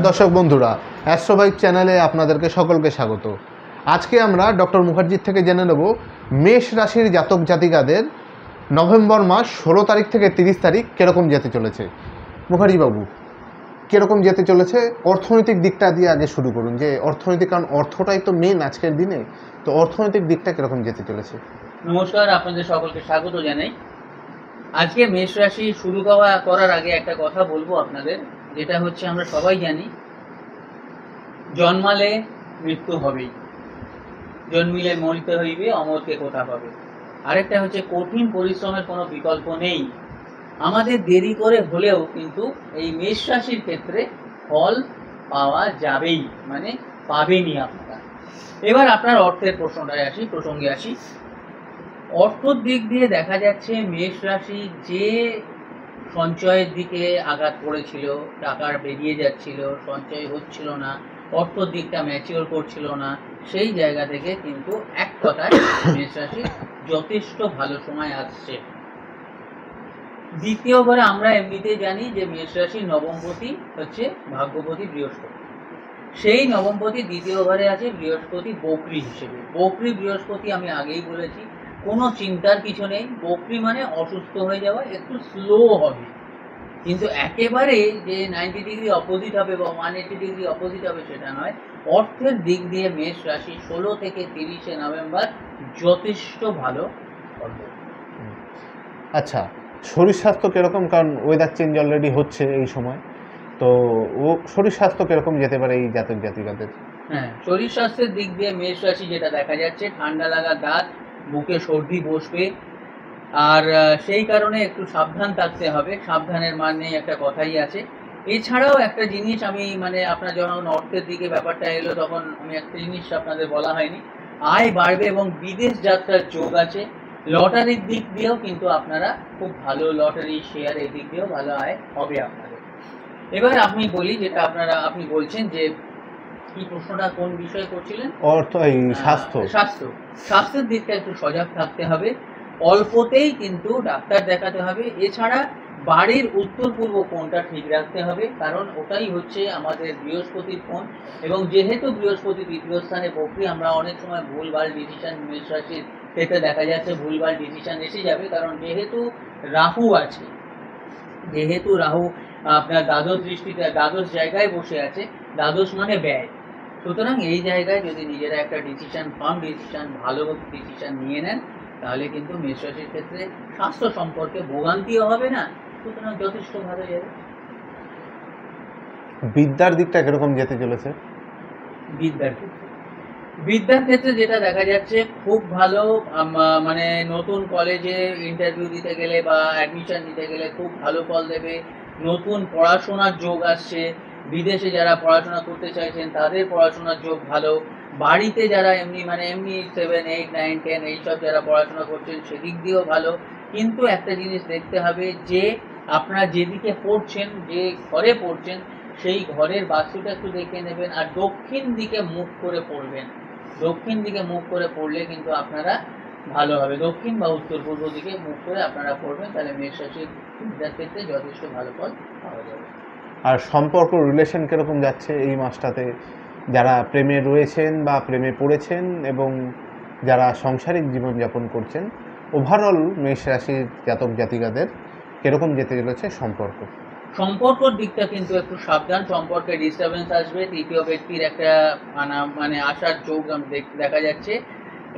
দর্শক বন্ধুরা, অ্যাস্ট্রোভাইব চ্যানেলে আপনাদেরকে সকলকে স্বাগত। আজকে আমরা ডক্টর মুখার্জির থেকে জেনে নেব মেষ রাশির জাতক জাতিকাদের নভেম্বর মাস 16 তারিখ থেকে 30 তারিখ কীরকম যেতে চলেছে। মুখার্জি বাবু, কীরকম যেতে চলেছে? অর্থনৈতিক দিকটা দিয়ে আগে শুরু করুন, যে অর্থনৈতিক, কারণ অর্থটাই তো মেন আজকের দিনে, তো অর্থনৈতিক দিকটা কীরকম যেতে চলেছে? নমস্কার, আপনাদের সকলকে স্বাগত জানাই। আজকে মেষ রাশি শুরু করার আগে একটা কথা বলবো আপনাদের, যেটা হচ্ছে আমরা সবাই জানি জন্মালে মৃত্যু হবেই, জন্মিলে মরিতে হইবে, অমরকে কোথা পাবে। আরেকটা হচ্ছে কঠিন পরিশ্রমের কোনো বিকল্প নেই। আমাদের দেরি করে হলেও কিন্তু এই মেষ রাশির ক্ষেত্রে ফল পাওয়া যাবেই, মানে পাবেনই আপনারা। এবার আপনার অর্থের প্রসঙ্গে আসি। অর্থর দিক দিয়ে দেখা যাচ্ছে মেষ রাশি যে সঞ্চয়ের দিকে আঘাত পড়েছিল, টাকা বেরিয়ে যাচ্ছিল, সঞ্চয় হচ্ছিল না, অর্থর দিকটা ম্যাচিওর করছিল না, সেই জায়গা থেকে কিন্তু এক কথায় মেষ রাশি যথেষ্ট ভালো সময় আসছে। দ্বিতীয় ঘরে আমরা এমনিতে জানি যে মেষ রাশির নবমপতি হচ্ছে ভাগ্যপতি বৃহস্পতি। সেই নবমপতি দ্বিতীয় ঘরে আছে বৃহস্পতি বকরি হিসেবে। বকরি বৃহস্পতি আমি আগেই বলেছি, কোনো চিন্তার কিছু নেই। বকরি মানে অসুস্থ হয়ে যাওয়া, একটু স্লো হবে, কিন্তু একেবারে যে 90 ডিগ্রি অপোজিট হবে বা 180 ডিগ্রি অপোজিট হবে সেটা নয়। অর্থের দিক দিয়ে মেষ রাশি 16 থেকে 30 নভেম্বর যথেষ্ট ভালো হবে। আচ্ছা, শরীর স্বাস্থ্য কীরকম? কারণ ওয়েদার চেঞ্জ অলরেডি হচ্ছে এই সময়, তো ও শরীর স্বাস্থ্য কীরকম যেতে পারে এই জাতক জাতিকাদের? হ্যাঁ, শরীর স্বাস্থ্যের দিক দিয়ে মেষ রাশি যেটা দেখা যাচ্ছে, ঠান্ডা লাগা দাঁত, বুকে সর্দি বসবে, আর সেই কারণে একটু সাবধান থাকতে হবে। সাবধানের মানে একটা কথাই আছে। এছাড়াও একটা জিনিস আমি আপনার যখন অর্থের দিকে ব্যাপারটা এলো, তখন আমি একটা জিনিস আপনাদের বলা হয়নি, আয় বাড়বে এবং বিদেশ যাত্রার যোগ আছে। লটারির দিক দিয়েও কিন্তু আপনারা খুব ভালো, লটারি শেয়ার এই দিক দিয়েও ভালো আয় হবে আপনাদের। এবার আমি বলি, যেটা আপনি বলছেন যে কি প্রশ্নটা কোন বিষয়ে করছিলেন? অর্থ, এই স্বাস্থ্যের দিকটা একটু সজাগ থাকতে হবে, অল্পতেই কিন্তু ডাক্তার দেখাতে হবে। এছাড়া বাড়ির উত্তর পূর্ব কোণটা ঠিক রাখতে হবে, কারণ ওটাই হচ্ছে আমাদের বৃহস্পতির কোণ, এবং যেহেতু বৃহস্পতি দ্বিতীয় স্থানে বকরি, আমরা অনেক সময় ভুলভাল ডিসিশন মেষ রাশির ক্ষেত্রে দেখা যাচ্ছে, ভুলভাল ডিসিশন এসে যাবে। কারণ যেহেতু রাহু আছে, যেহেতু রাহু আপনার দ্বাদশ জায়গায় বসে আছে, দ্বাদশ মানে ব্যয়। সুতরাং এই জায়গায় যদি নিজেরা একটা ভালো ডিসিশন নিয়ে নেন, তাহলে কিন্তু মেষ রাশির ক্ষেত্রে স্বাস্থ্য সম্পর্কে ভোগান্তিও হবে না, সুতরাং যথেষ্ট ভালো যাবে। বিদ্যার দিকটা কিরকম যেতে চলেছে? বিদ্যার ক্ষেত্রে যেটা দেখা যাচ্ছে, খুব ভালো। নতুন কলেজে ইন্টারভিউ দিতে গেলে বা অ্যাডমিশন নিতে গেলে খুব ভালো ফল দেবে। নতুন পড়াশোনার যোগ আসছে, বিদেশে যারা পড়াশোনা করতে চাইছেন তাদের পড়াশোনার যোগ ভালো। বাড়িতে যারা এমনি 7, 8, 9, 10 এইসব যারা পড়াশোনা করছেন সেদিক দিয়েও ভালো। কিন্তু একটা জিনিস দেখতে হবে যে আপনারা যেদিকে পড়ছেন, যে ঘরে পড়ছেন, সেই ঘরের বাস্তুটা একটু দেখে নেবেন, আর দক্ষিণ দিকে মুখ করে পড়বেন। দক্ষিণ দিকে মুখ করে পড়লে কিন্তু আপনারা ভালো হবে। দক্ষিণ বা উত্তর পূর্ব দিকে মুখ করে আপনারা পড়বেন, তাহলে মেষ রাশির বিদ্যার ক্ষেত্রে যথেষ্ট ভালো ফল পাওয়া যাবে। আর সম্পর্ক, রিলেশন কিরকম যাচ্ছে এই মাসটাতে? যারা প্রেমে রয়েছেন বা প্রেমে পড়েছেন এবং যারা সাংসারিক জীবনযাপন করছেন, ওভারঅল মেষ রাশির জাতক জাতিকাদের কিরকম যেতে চলেছে সম্পর্কর দিকটা কিন্তু একটু সাবধান। সম্পর্কে ডিস্টারবেন্স আসবে, তৃতীয় ব্যক্তির একটা আসার যোগ দেখা যাচ্ছে।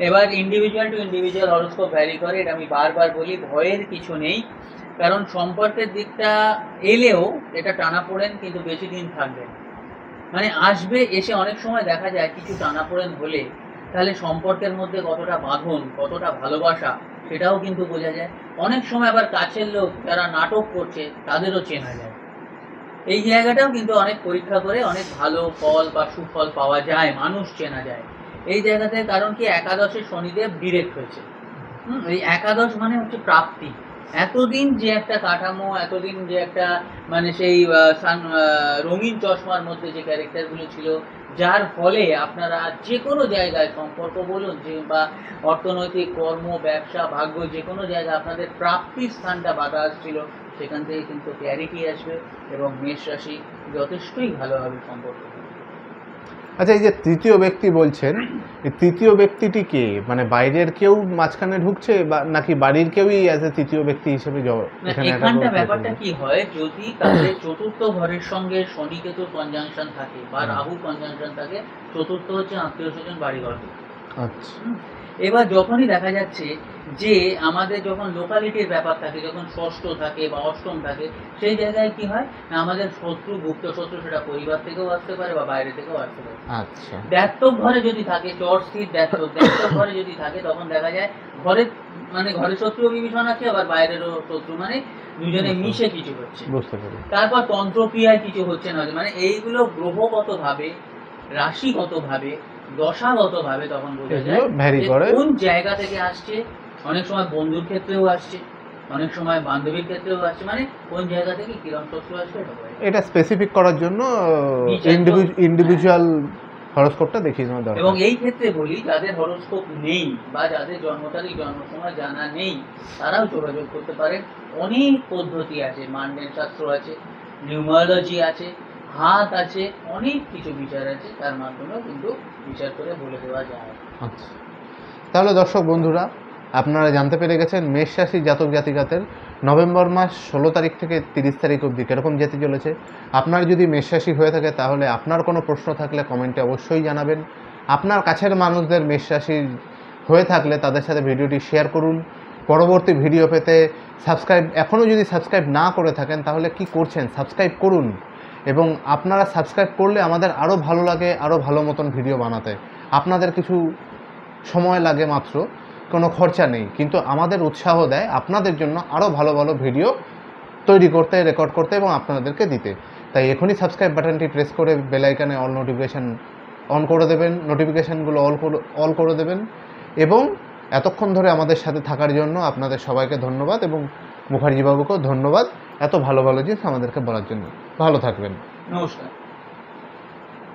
এবার individual to individual horoscope vary করে, এটা আমি বারবার বলি, ভয়ের কিছু নেই। কারণ সম্পর্কের দিকটা এলেও এটা টানাপোড়েন কিন্তু বেশি দিন থাকবে, আসবে, এসে অনেক সময় দেখা যায় কিছু টানাপোড়েন হলে তাহলে সম্পর্কের মধ্যে কতটা বাঁধন, কতটা ভালোবাসা, সেটাও কিন্তু বোঝা যায়। অনেক সময় আবার কাছের লোক যারা নাটক করছে তাদেরও চেনা যায়। এই জায়গাটাও কিন্তু অনেক পরীক্ষা করে অনেক ভালো ফল বা সুফল পাওয়া যায়, মানুষ চেনা যায় এই জায়গাতে। কারণ কি, একাদশে শনিদেব ডিরেক্ট হয়েছে। এই একাদশ মানে হচ্ছে প্রাপ্তি। এতদিন যে একটা কাঠামো, এতদিন যে একটা সেই রঙিন চশমার মধ্যে যে ক্যারেক্টারগুলো ছিল, যার ফলে আপনারা যে কোনো জায়গায় সম্পর্ক বলুন যে বা অর্থনৈতিক কর্ম ব্যবসা ভাগ্য যে কোনো জায়গায় আপনাদের প্রাপ্তির স্থানটা বাধা আসছিল সেখান থেকে কিন্তু ক্ল্যারিটি আসবে এবং মেষ রাশি যথেষ্টই ভালোভাবে সম্পর্ক হবে। আচ্ছা, এই যে তৃতীয় ব্যক্তি বলছেন, এই তৃতীয় ব্যক্তিটি কে? মানে বাইরের কেউ মাঝখানে ঢুকছে বা নাকি বাড়ির কেউই অ্যাজ এ তৃতীয় ব্যক্তি হিসেবে না, এখানে এখানটা ব্যাপারটা কি হয়, যদি তাদের চতুর্থ ঘরের সঙ্গে শনি কেতু কনজাংশন থাকে বা রাহু কনজাংশন থাকে, চতুর্থ হচ্ছে আত্মীয় স্বজন বাড়িঘর। আচ্ছা, এবার যখনই দেখা যাচ্ছে যে আমাদের যখন লোকালিটির ব্যাপার থাকে, যখন ষষ্ঠ থাকে বা অষ্টম থাকে, সেই জায়গায় কি হয় না, আমাদের শত্রু গুপ্ত শত্রু সেটা পরিবার থেকেও আসতে পারে বা বাইরে থেকেও আসতে পারে। আচ্ছা, দ্ব্যর্থক ঘরে যদি থাকে, চর স্থির দ্ব্যর্থক ঘরে যদি থাকে, তখন দেখা যায় ঘরে মানে ঘরে শত্রু বিভীষণ আছে, আবার বাইরেরও শত্রু, মানে দুজনে মিশে কিছু হচ্ছে। বুঝতে পারি। তারপর তন্ত্রক্রিয়ায় কিছু হচ্ছে না, মানে এইগুলো গ্রহগত ভাবে রাশিগত ভাবে দশাগত ভাবে তখন বোঝা যায় ভ্যারি যে করে। কোন জায়গা থেকে আসছে। অনেক সময় বন্ধুর ক্ষেত্রেও আসছে, অনেক সময় বান্ধবীর ক্ষেত্রেও আসছে, মানে কোন জায়গা থেকে কিরম শত্রু আসবে এটা স্পেসিফিক করার জন্য ইন্ডিভিজুয়াল হরোস্কোপটা দেখিয়ে নেওয়া দরকার। এবং এই ক্ষেত্রে বলি, যাদের হরোস্কোপ নেই বা যাদের জন্ম তারিখ জন্ম সময় জানা নেই, তারাও যোগাযোগ করতে পারে। অনেক পদ্ধতি আছে, মান্ডেন শাস্ত্র আছে, নিউমারোলজি আছে, হাত আছে, অনেক কিছু বিচার আছে, তার মাধ্যমেও কিন্তু বিচার করে বলে দেওয়া যায়। আচ্ছা, তাহলে দর্শক বন্ধুরা, আপনারা জানতে পেরে গেছেন মেষ রাশি জাতক জাতিকাদের নভেম্বর মাস 16 তারিখ থেকে 30 তারিখ অবধি কীরকম যেতে চলেছে। আপনার যদি মেষ রাশি হয়ে থাকে তাহলে আপনার কোনো প্রশ্ন থাকলে কমেন্টে অবশ্যই জানাবেন। আপনার কাছের মানুষদের মেষ রাশি হয়ে থাকলে তাদের সাথে ভিডিওটি শেয়ার করুন। পরবর্তী ভিডিও পেতে সাবস্ক্রাইব, এখনও যদি সাবস্ক্রাইব না করে থাকেন তাহলে কি করছেন, সাবস্ক্রাইব করুন। এবং আপনারা সাবস্ক্রাইব করলে আমাদের আরও ভালো লাগে, আরও ভালো মতন ভিডিও বানাতে। আপনাদের কিছু সময় লাগে মাত্র, কোনো খরচা নেই, কিন্তু আমাদের উৎসাহ দেয় আপনাদের জন্য আরও ভালো ভালো ভিডিও তৈরি করতে, রেকর্ড করতে এবং আপনাদেরকে দিতে। তাই এখনই সাবস্ক্রাইব বাটনটি প্রেস করে বেল আইকনে অল নোটিফিকেশান অন করে দেবেন, নোটিফিকেশানগুলো অল করে দেবেন। এবং এতক্ষণ ধরে আমাদের সাথে থাকার জন্য আপনাদের সবাইকে ধন্যবাদ, এবং মুখার্জি বাবুকেও ধন্যবাদ এত ভালো ভালো জিনিস আমাদেরকে বলার জন্য। ভালো থাকবেন। নমস্কার।